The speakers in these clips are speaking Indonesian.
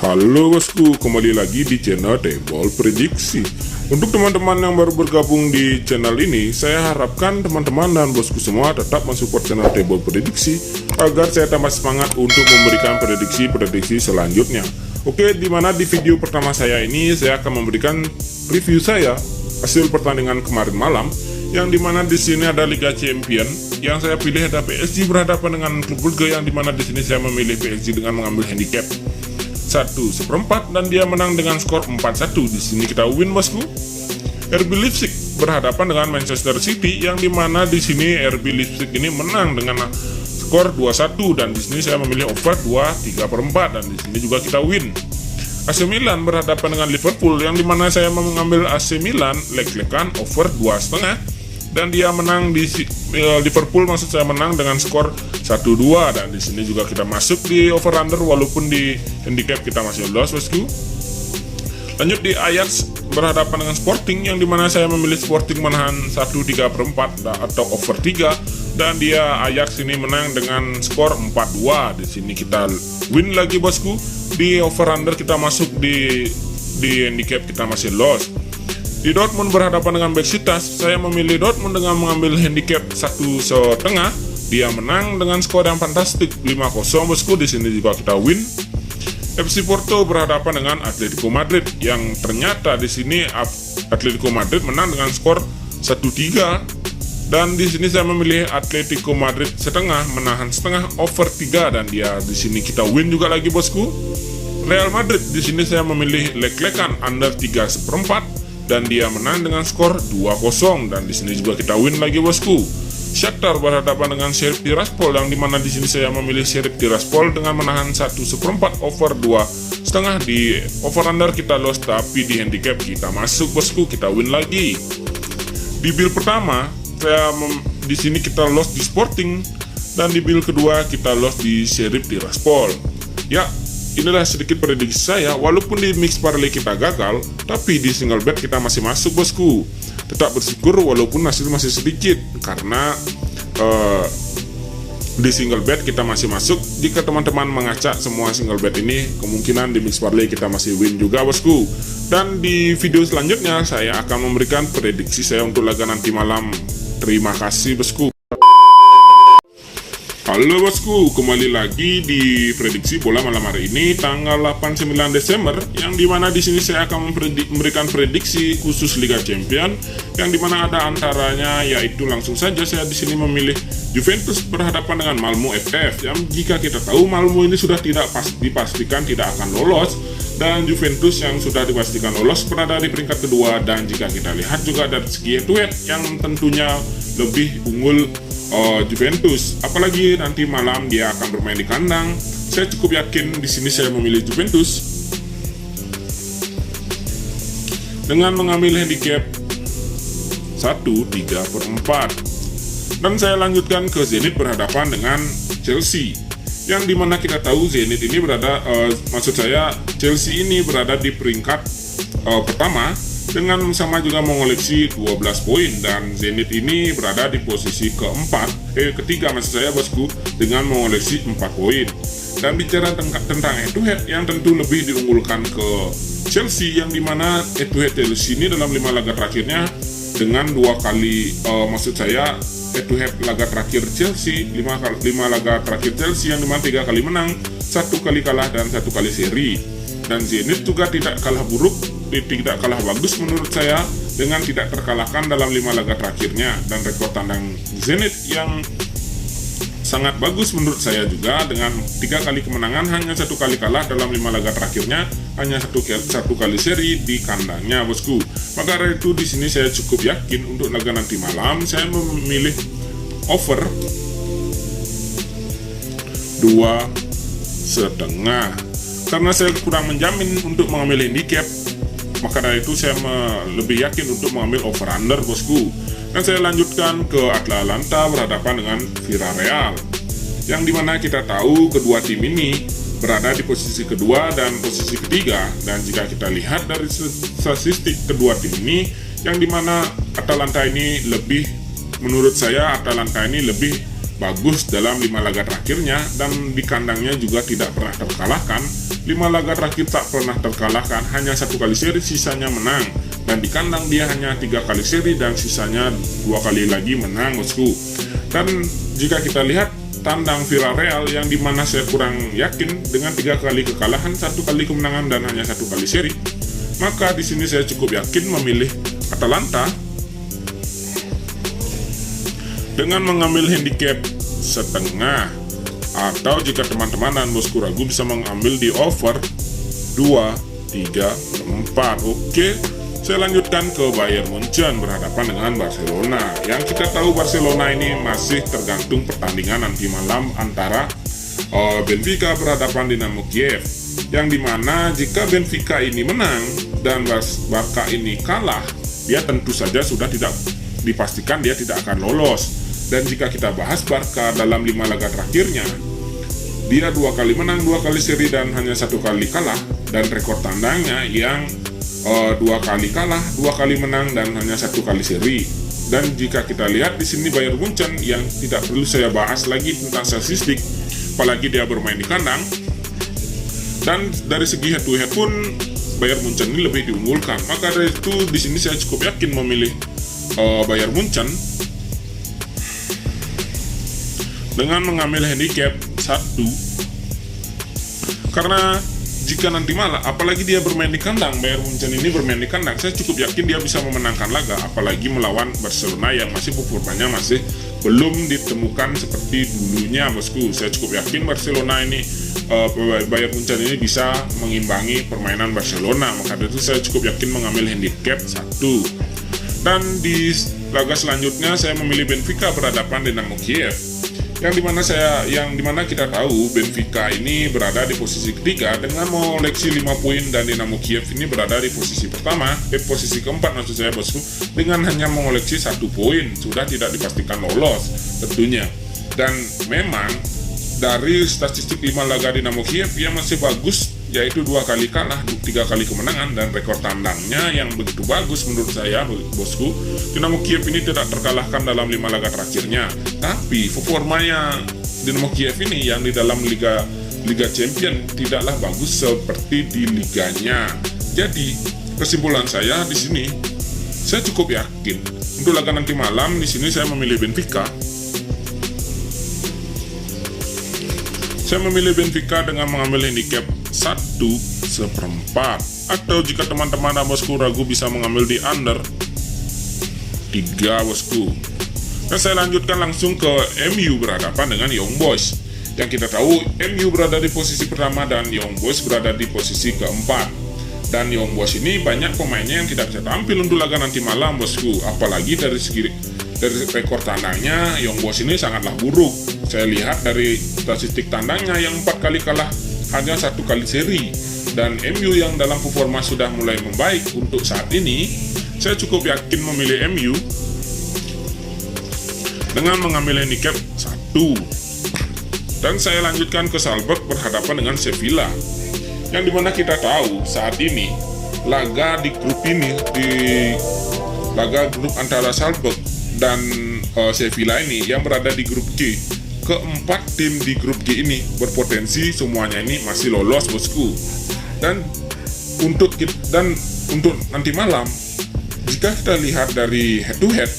Halo bosku, kembali lagi di channel Table Prediksi. Untuk teman-teman yang baru bergabung di channel ini, saya harapkan teman-teman dan bosku semua tetap mensupport channel Table Prediksi agar saya tambah semangat untuk memberikan prediksi-prediksi selanjutnya. Oke, dimana di video pertama saya ini saya akan memberikan review saya hasil pertandingan kemarin malam, yang dimana di sini ada Liga Champion. Yang saya pilih ada PSG berhadapan dengan klub Brugge, yang dimana di sini saya memilih PSG dengan mengambil handicap 1/4 dan dia menang dengan skor 4-1. Di sini kita win bosku. RB Leipzig berhadapan dengan Manchester City, yang dimana di sini RB Leipzig ini menang dengan skor 2-1 dan di sini saya memilih over 2/3/4 dan di sini juga kita win. AC Milan berhadapan dengan Liverpool, yang dimana saya mengambil AC Milan leg-legan over 2,5 dan dia menang di Liverpool, maksud saya menang dengan skor 1-2 dan di sini juga kita masuk di over under walaupun di handicap kita masih loss bosku. Lanjut di Ajax berhadapan dengan Sporting, yang dimana saya memilih Sporting menahan 1/3/4 atau over 3 dan dia Ajax ini menang dengan skor 4-2. Di sini kita win lagi bosku. Di over under kita masuk di handicap kita masih loss. Di Dortmund berhadapan dengan Besiktas, saya memilih Dortmund dengan mengambil handicap 1,5. Dia menang dengan skor yang fantastik 5-0 bosku. Di sini juga kita win. FC Porto berhadapan dengan Atletico Madrid, yang ternyata di sini Atletico Madrid menang dengan skor 1-3 dan di sini saya memilih Atletico Madrid setengah menahan setengah over 3 dan dia di sini kita win juga lagi bosku. Real Madrid di sini saya memilih leg-legan under 3/4 dan dia menang dengan skor 2-0 dan di sini juga kita win lagi bosku. Shakhtar berhadapan dengan Sheriff Tiraspol, yang dimana di sini saya memilih Sheriff Tiraspol dengan menahan 1/4 over 2,5. Di over under kita loss tapi di handicap kita masuk bosku, kita win lagi. Di build pertama di sini kita loss di Sporting dan di build kedua kita loss di Sheriff Tiraspol. Ya, inilah sedikit prediksi saya. Walaupun di mix parlay kita gagal, tapi di single bet kita masih masuk bosku. Tetap bersyukur walaupun hasil masih sedikit, karena di single bet kita masih masuk. Jika teman-teman mengacak semua single bet ini, kemungkinan di mix parlay kita masih win juga bosku. Dan di video selanjutnya saya akan memberikan prediksi saya untuk laga nanti malam. Terima kasih bosku. Halo bosku, kembali lagi di prediksi bola malam hari ini tanggal 8-9 Desember, yang dimana di sini saya akan memberikan prediksi khusus Liga Champion, yang dimana ada antaranya yaitu langsung saja saya di sini memilih Juventus berhadapan dengan Malmo FF, yang jika kita tahu Malmo ini sudah tidak dipastikan tidak akan lolos, dan Juventus yang sudah dipastikan lolos berada di peringkat kedua. Dan jika kita lihat juga dari segi head-to-head yang tentunya lebih unggul Juventus, apalagi nanti malam dia akan bermain di kandang. Saya cukup yakin di sini saya memilih Juventus dengan mengambil handicap 1/3/4. Dan saya lanjutkan ke Zenit berhadapan dengan Chelsea, yang dimana kita tahu Zenit ini berada, Chelsea ini berada di peringkat pertama dengan sama juga mengoleksi 12 poin, dan Zenit ini berada di posisi ketiga maksud saya bosku dengan mengoleksi 4 poin. Dan bicara tentang head to head, yang tentu lebih diunggulkan ke Chelsea, yang dimana head to head Chelsea ini dalam 5 laga terakhirnya dengan 2 kali head to head laga terakhir Chelsea, 5 laga terakhir Chelsea, yang dimana 3 kali menang, 1 kali kalah dan 1 kali seri. Dan Zenit juga tidak kalah buruk, tidak kalah bagus menurut saya, dengan tidak terkalahkan dalam 5 laga terakhirnya, dan rekor tandang Zenit yang sangat bagus menurut saya juga, dengan 3 kali kemenangan, hanya 1 kali kalah dalam 5 laga terakhirnya, hanya 1 kali seri di kandangnya bosku. Maka dari itu di sini saya cukup yakin untuk laga nanti malam saya memilih over 2,5 karena saya kurang menjamin untuk mengambil handicap. Maka dari itu saya lebih yakin untuk mengambil over under bosku. Dan saya lanjutkan ke Atalanta berhadapan dengan Villarreal, yang dimana kita tahu kedua tim ini berada di posisi kedua dan posisi ketiga. Dan jika kita lihat dari statistik kedua tim ini, yang dimana Atalanta ini menurut saya Atalanta ini lebih bagus dalam 5 laga terakhirnya, dan di kandangnya juga tidak pernah terkalahkan 5 laga terakhir tak pernah terkalahkan, hanya 1 kali seri, sisanya menang. Dan di kandang dia hanya 3 kali seri dan sisanya 2 kali lagi menang, bosku. Dan jika kita lihat tandang Villarreal yang dimana saya kurang yakin dengan 3 kali kekalahan, 1 kali kemenangan dan hanya 1 kali seri, maka di sini saya cukup yakin memilih Atalanta dengan mengambil handicap setengah, atau jika teman-teman dan bosku ragu bisa mengambil di over 2/3/4. Oke, saya lanjutkan ke Bayern Munchen berhadapan dengan Barcelona. Yang kita tahu Barcelona ini masih tergantung pertandingan nanti malam antara Benfica berhadapan Dinamo Kiev, yang dimana jika Benfica ini menang dan Barca ini kalah, dia tentu saja sudah tidak dipastikan dia tidak akan lolos. Dan jika kita bahas Barca dalam 5 laga terakhirnya, dia 2 kali menang, 2 kali seri dan hanya 1 kali kalah. Dan rekor tandangnya yang 2 kali kalah, 2 kali menang dan hanya 1 kali seri. Dan jika kita lihat di sini Bayern Munchen yang tidak perlu saya bahas lagi tentang statistik, apalagi dia bermain di kandang. Dan dari segi head to head pun Bayern Munchen ini lebih diunggulkan. Maka dari itu di sini saya cukup yakin memilih Bayern Munchen dengan mengambil handicap 1. Karena jika nanti malah, apalagi dia bermain di kandang, Bayern Munchen ini bermain di kandang, saya cukup yakin dia bisa memenangkan laga, apalagi melawan Barcelona yang masih performanya masih belum ditemukan seperti dulunya, bosku. Saya cukup yakin Barcelona ini, Bayern Munchen ini bisa mengimbangi permainan Barcelona. Maka dari itu saya cukup yakin mengambil handicap 1. Dan di laga selanjutnya saya memilih Benfica berhadapan Dinamo Kiev. Yang dimana kita tahu Benfica ini berada di posisi ketiga dengan mengoleksi 5 poin dan Dinamo Kiev ini berada di posisi posisi keempat maksud saya, bosku, dengan hanya mengoleksi 1 poin, sudah tidak dipastikan lolos tentunya. Dan memang dari statistik 5 laga Dinamo Kiev yang masih bagus, yaitu 2 kali kalah, 3 kali kemenangan, dan rekor tandangnya yang begitu bagus menurut saya, bosku. Dinamo Kiev ini tidak terkalahkan dalam 5 laga terakhirnya, tapi performanya Dinamo Kiev ini yang di dalam Liga Champion tidaklah bagus seperti di liganya. Jadi kesimpulan saya di sini, saya cukup yakin untuk laga nanti malam di sini saya memilih Benfica. Saya memilih Benfica dengan mengambil handicap 1/4. Atau jika teman-teman dan bosku ragu bisa mengambil di under 3, bosku. Dan saya lanjutkan langsung ke MU berhadapan dengan Young Boys. Yang kita tahu MU berada di posisi pertama dan Young Boys berada di posisi keempat. Dan Young Boys ini banyak pemainnya yang tidak bisa tampil untuk laga nanti malam, bosku. Apalagi dari rekor tandangnya Young Boys ini sangatlah buruk. Saya lihat dari statistik tandangnya yang 4 kali kalah, hanya 1 kali seri. Dan MU yang dalam performa sudah mulai membaik untuk saat ini, saya cukup yakin memilih MU dengan mengambil handicap 1. Dan saya lanjutkan ke Salzburg berhadapan dengan Sevilla. Yang dimana kita tahu saat ini laga di grup ini, di laga grup antara Salzburg dan Sevilla ini yang berada di grup G, keempat tim di grup G ini berpotensi semuanya ini masih lolos, bosku. Dan untuk nanti malam, jika kita lihat dari head to head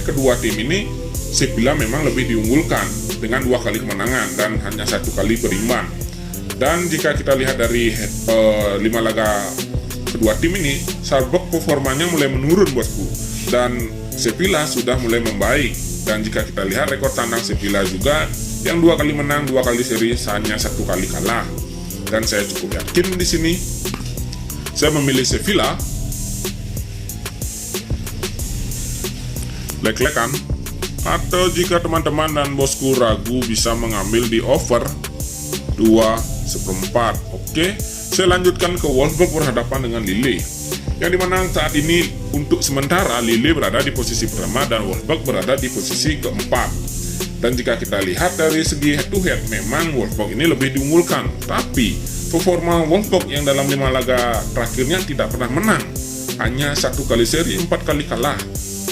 kedua tim ini, Sevilla memang lebih diunggulkan dengan 2 kali kemenangan dan hanya 1 kali berimbang. Dan jika kita lihat dari 5 laga kedua tim ini, Salzburg performanya mulai menurun, bosku, dan Sevilla sudah mulai membaik. Dan jika kita lihat rekor tandang Sevilla juga yang 2 kali menang, 2 kali seri, hanya 1 kali kalah. Dan saya cukup yakin di sini saya memilih Sevilla. Lek-lekan. Atau jika teman-teman dan bosku ragu bisa mengambil di over 2/4. Oke, saya lanjutkan ke Wolfsburg berhadapan dengan Lille. Yang dimana saat ini untuk sementara Lille berada di posisi pertama dan Wolfsburg berada di posisi keempat. Dan jika kita lihat dari segi head to head, memang Wolfsburg ini lebih diunggulkan. Tapi performa Wolfsburg yang dalam 5 laga terakhirnya tidak pernah menang, hanya 1 kali seri, 4 kali kalah.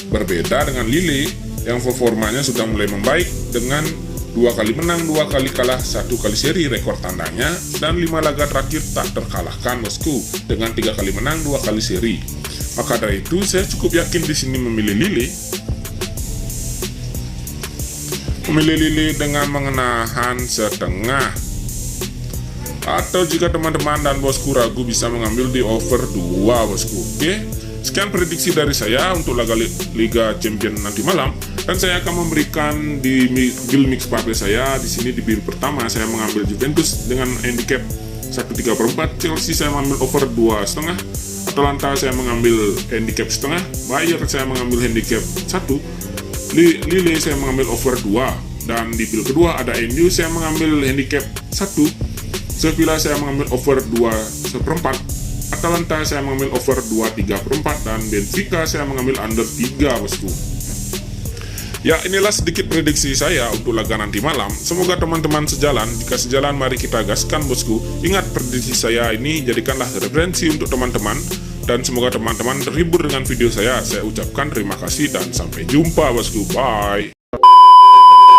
Berbeda dengan Lille yang performanya sudah mulai membaik dengan 2 2 kali menang, 2 kali kalah, 1 kali seri rekor tandanya, dan 5 laga terakhir tak terkalahkan bosku dengan 3 kali menang, 2 kali seri. Maka dari itu saya cukup yakin di sini memilih Lili dengan mengenahan setengah. Atau jika teman-teman dan bosku ragu bisa mengambil di over 2 bosku. Oke, sekian prediksi dari saya untuk laga Liga Champion nanti malam. Dan saya akan memberikan di build mix partai saya. Di sini di build pertama saya mengambil Juventus dengan handicap 1/3/4, Chelsea saya mengambil over 2,5, Atalanta saya mengambil handicap setengah, Bayern saya mengambil handicap 1, Lille saya mengambil over 2, dan di build kedua ada MU saya mengambil handicap 1, Sevilla saya mengambil over 2/4, Atalanta saya mengambil over 2/3/4, dan Benfica saya mengambil under 3 bosku. Ya, inilah sedikit prediksi saya untuk laga nanti malam. Semoga teman-teman sejalan. Jika sejalan, mari kita gaskan bosku. Ingat, prediksi saya ini jadikanlah referensi untuk teman-teman. Dan semoga teman-teman terhibur dengan video saya. Saya ucapkan terima kasih dan sampai jumpa bosku. Bye.